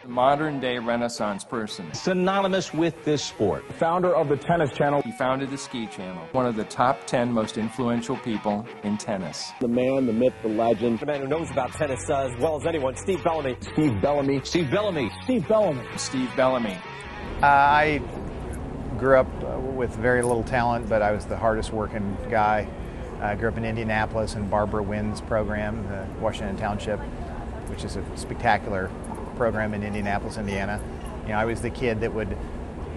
Modern-day Renaissance person. Synonymous with this sport. Founder of the Tennis Channel. He founded the Ski Channel. One of the top 10 most influential people in tennis. The man, the myth, the legend. The man who knows about tennis as well as anyone, Steve Bellamy. Steve Bellamy. Steve Bellamy. Steve Bellamy. Steve Bellamy. I grew up with very little talent, but I was the hardest working guy. I grew up in Indianapolis in Barbara Wynn's program, the Washington Township, which is a spectacular program in Indianapolis, Indiana. You know, I was the kid that would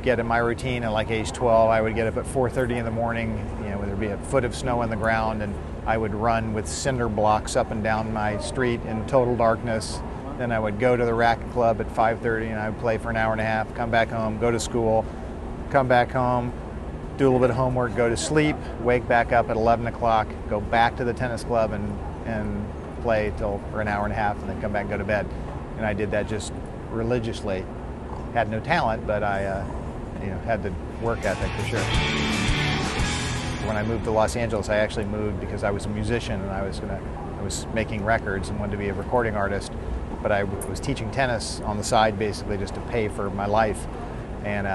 get in my routine at like age 12. I would get up at 4:30 in the morning, you know, where there'd be a foot of snow on the ground, and I would run with cinder blocks up and down my street in total darkness. Then I would go to the racket club at 5:30 and I would play for an hour and a half, come back home, go to school, come back home, do a little bit of homework, go to sleep, wake back up at 11 o'clock, go back to the tennis club and play for an hour and a half, and then come back and go to bed. And I did that just religiously. Had no talent, but I had the work ethic for sure. When I moved to Los Angeles, I actually moved because I was a musician and I was making records and wanted to be a recording artist, but I was teaching tennis on the side basically just to pay for my life. And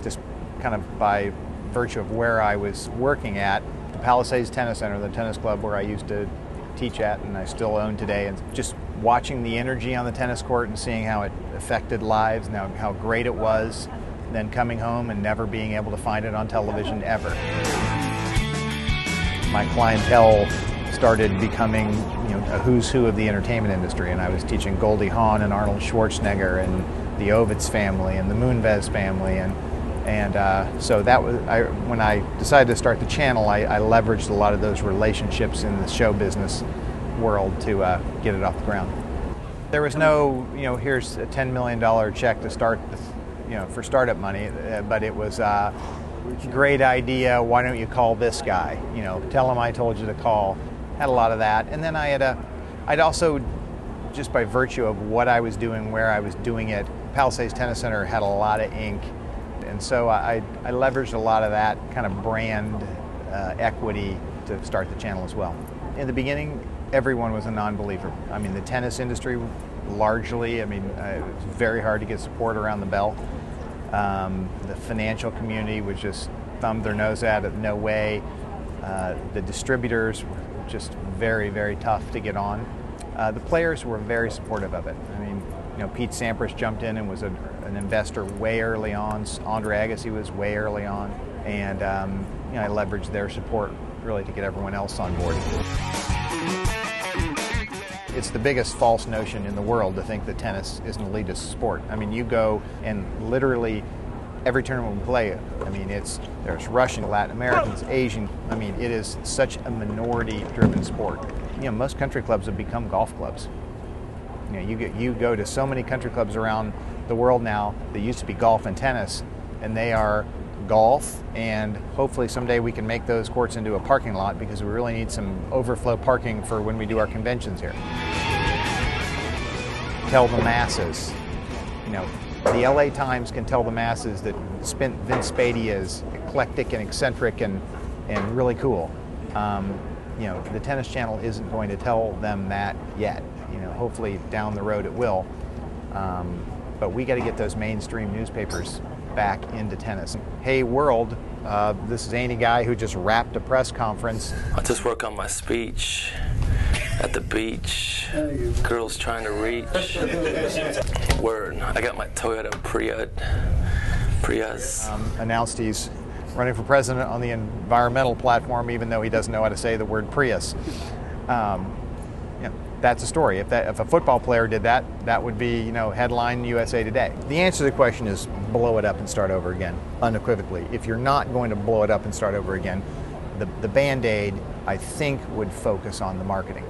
just kind of by virtue of where I was working at, the Palisades Tennis Center, the tennis club where I used to teach at and I still own today, and just watching the energy on the tennis court and seeing how it affected lives and how great it was, then coming home and never being able to find it on television ever. My clientele started becoming, a who's who of the entertainment industry, and I was teaching Goldie Hawn and Arnold Schwarzenegger and the Ovitz family and the Moonves family, and so that was when I decided to start the channel. I leveraged a lot of those relationships in the show business world to get it off the ground. There was no, here's a $10 million check to start, for startup money, but it was great idea. Why don't you call this guy? Tell him I told you to call. Had a lot of that, and then I'd also, just by virtue of what I was doing, where I was doing it, Palisades Tennis Center had a lot of ink, and so I leveraged a lot of that kind of brand equity to start the channel as well. In the beginning, everyone was a non-believer. I mean, the tennis industry largely, it was very hard to get support around the bell. The financial community was just thumbed their nose at it, no way. The distributors were just very, very tough to get on. The players were very supportive of it. I mean, Pete Sampras jumped in and was an investor way early on. Andre Agassi was way early on. And I leveraged their support really to get everyone else on board. It's the biggest false notion in the world to think that tennis is an elitist sport. I mean, you go and literally every tournament we play, there's Russian, Latin Americans, Asian. I mean, it is such a minority-driven sport. Most country clubs have become golf clubs. You go to so many country clubs around the world now that used to be golf and tennis, and they are golf, and hopefully someday we can make those courts into a parking lot, because we really need some overflow parking for when we do our conventions here. Tell the masses, the LA Times can tell the masses that Vince Spadey is eclectic and eccentric and really cool. The Tennis Channel isn't going to tell them that yet. Hopefully down the road it will. But we got to get those mainstream newspapers back into tennis. Hey world, this is Andy Guy who just wrapped a press conference. I just work on my speech at the beach. Girls trying to reach. Word, I got my Toyota Prius. Announced he's running for president on the environmental platform, even though he doesn't know how to say the word Prius. That's a story. If a football player did that, that would be, headline USA Today. The answer to the question is blow it up and start over again, unequivocally. If you're not going to blow it up and start over again, the Band-Aid, I think, would focus on the marketing.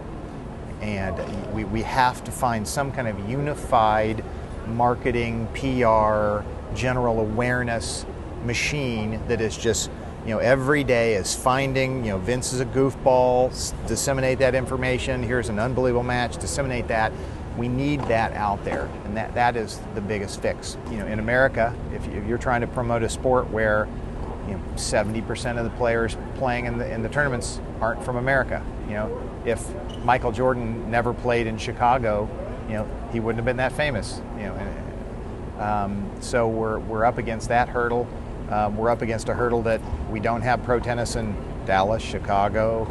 And we have to find some kind of unified marketing, PR, general awareness machine that is just, every day is finding, Vince is a goofball, disseminate that information, here's an unbelievable match, disseminate that. We need that out there, and that is the biggest fix. In America, if you're trying to promote a sport where 70% of the players playing in the tournaments aren't from America. If Michael Jordan never played in Chicago, he wouldn't have been that famous. So we're up against that hurdle. We're up against a hurdle that we don't have pro tennis in Dallas, Chicago,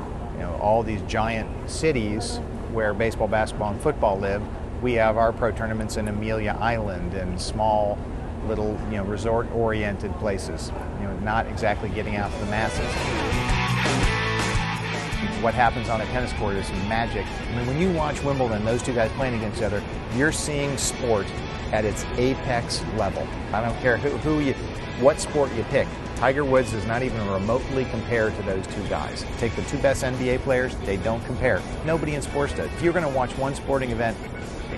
all these giant cities where baseball, basketball, and football live. We have our pro tournaments in Amelia Island and small little resort-oriented places, not exactly getting out to the masses. What happens on a tennis court is magic. I mean, when you watch Wimbledon, those two guys playing against each other, you're seeing sport at its apex level. I don't care what sport you pick. Tiger Woods does not even remotely compare to those two guys. Take the two best NBA players, they don't compare. Nobody in sports does. If you're going to watch one sporting event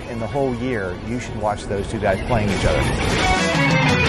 in the whole year, you should watch those two guys playing each other.